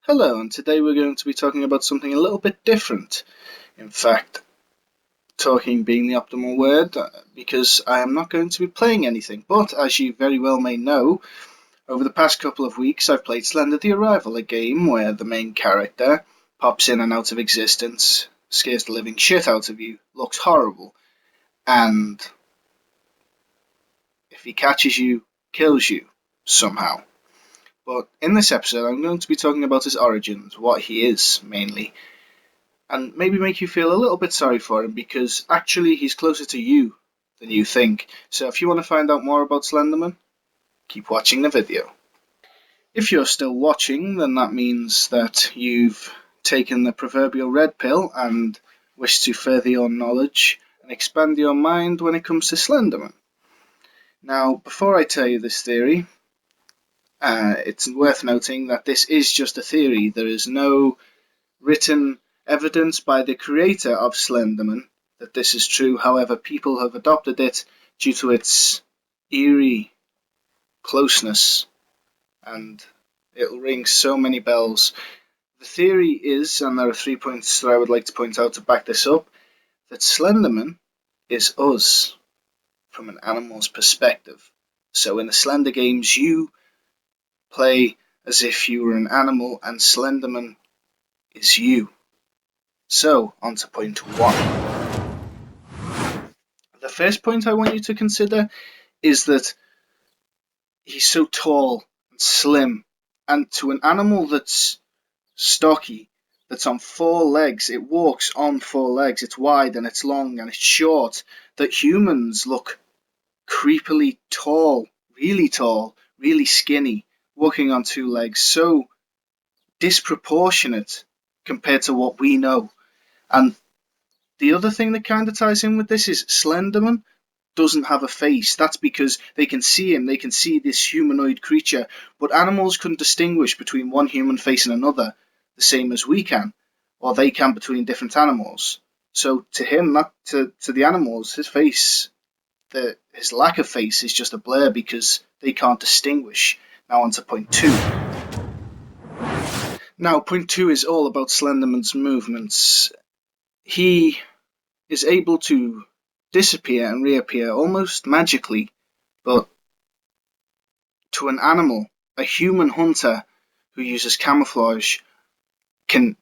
Hello, and today we're going to be talking about something a little bit different. In fact, talking being the optimal word, because I am not going to be playing anything. But as you very well may know, over the past couple of weeks I've played Slender the Arrival, a game where the main character pops in and out of existence, scares the living shit out of you, looks horrible, and if he catches you, kills you somehow. But in this episode, I'm going to be talking about his origins, what he is mainly, and maybe make you feel a little bit sorry for him because actually he's closer to you than you think. So if you want to find out more about Slenderman, keep watching the video. If you're still watching, then that means that you've taken the proverbial red pill and wish to further your knowledge and expand your mind when it comes to Slenderman. Now, before I tell you this theory, it's worth noting that this is just a theory. There is no written evidence by the creator of Slenderman that this is true. However, people have adopted it due to its eerie closeness, and it'll ring so many bells. The theory is, and there are 3 points that I would like to point out to back this up, that Slenderman is us from an animal's perspective. So in the Slender games, you play as if you were an animal, and Slenderman is you. So, on to point one. The first point I want you to consider is that he's so tall and slim, and to an animal that's stocky, that's on four legs, it walks on four legs, it's wide and it's long and it's short, that humans look creepily tall, really skinny, walking on two legs, so disproportionate compared to what we know. And the other thing that kind of ties in with this is Slenderman doesn't have a face. That's because they can see him, they can see this humanoid creature, but animals couldn't distinguish between one human face and another the same as we can, or they can between different animals. So to him, to the animals, his face, his lack of face is just a blur because they can't distinguish. Now on to point two. Now point two is all about Slenderman's movements. He is able to disappear and reappear almost magically, but to an animal, a human hunter who uses camouflage can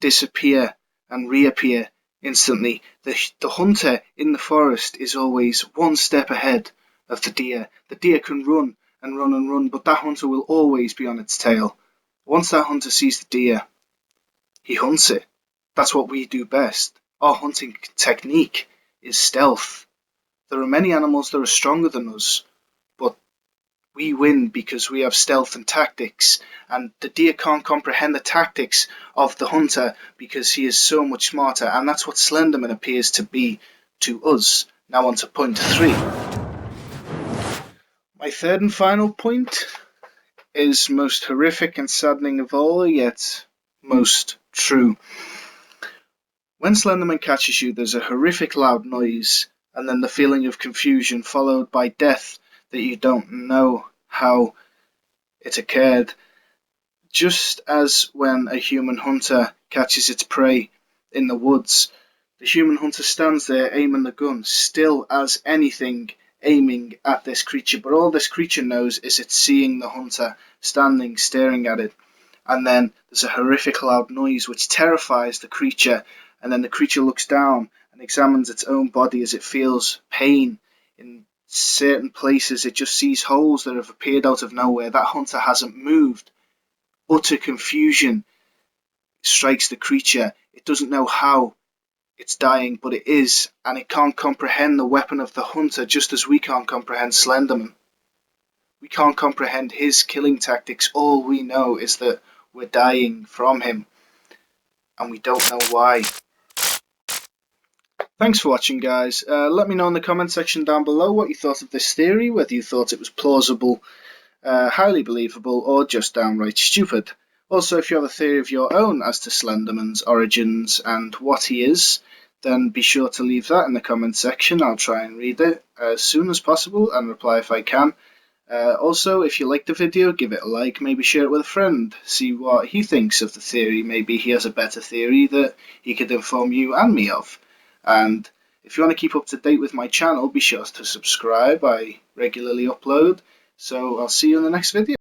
disappear and reappear instantly. The hunter in the forest is always one step ahead of the deer. The deer can run and run and run, but that hunter will always be on its tail. Once that hunter sees the deer, he hunts it. That's what we do best. Our hunting technique is stealth. There are many animals that are stronger than us, but we win because we have stealth and tactics, and the deer can't comprehend the tactics of the hunter because he is so much smarter, and that's what Slenderman appears to be to us. Now on to point three. My third and final point is most horrific and saddening of all, yet most true. When Slenderman catches you, there's a horrific loud noise, and then the feeling of confusion followed by death that you don't know how it occurred. Just as when a human hunter catches its prey in the woods, the human hunter stands there aiming the gun, still as anything, aiming at this creature, but all this creature knows is it's seeing the hunter standing staring at it, and then there's a horrific loud noise which terrifies the creature, and then the creature looks down and examines its own body as it feels pain in certain places. It just sees holes that have appeared out of nowhere. That hunter hasn't moved. Utter confusion strikes the creature. It doesn't know how it's dying, but it is, and it can't comprehend the weapon of the hunter, just as we can't comprehend Slenderman. We can't comprehend his killing tactics. All we know is that we're dying from him, and we don't know why. Thanks for watching, guys. Let me know in the comment section down below what you thought of this theory, whether you thought it was plausible, highly believable, or just downright stupid. Also, if you have a theory of your own as to Slenderman's origins and what he is, then be sure to leave that in the comment section. I'll try and read it as soon as possible and reply if I can. Also, if you liked the video, give it a like, maybe share it with a friend, see what he thinks of the theory. Maybe he has a better theory that he could inform you and me of. And if you want to keep up to date with my channel, be sure to subscribe. I regularly upload. So I'll see you in the next video.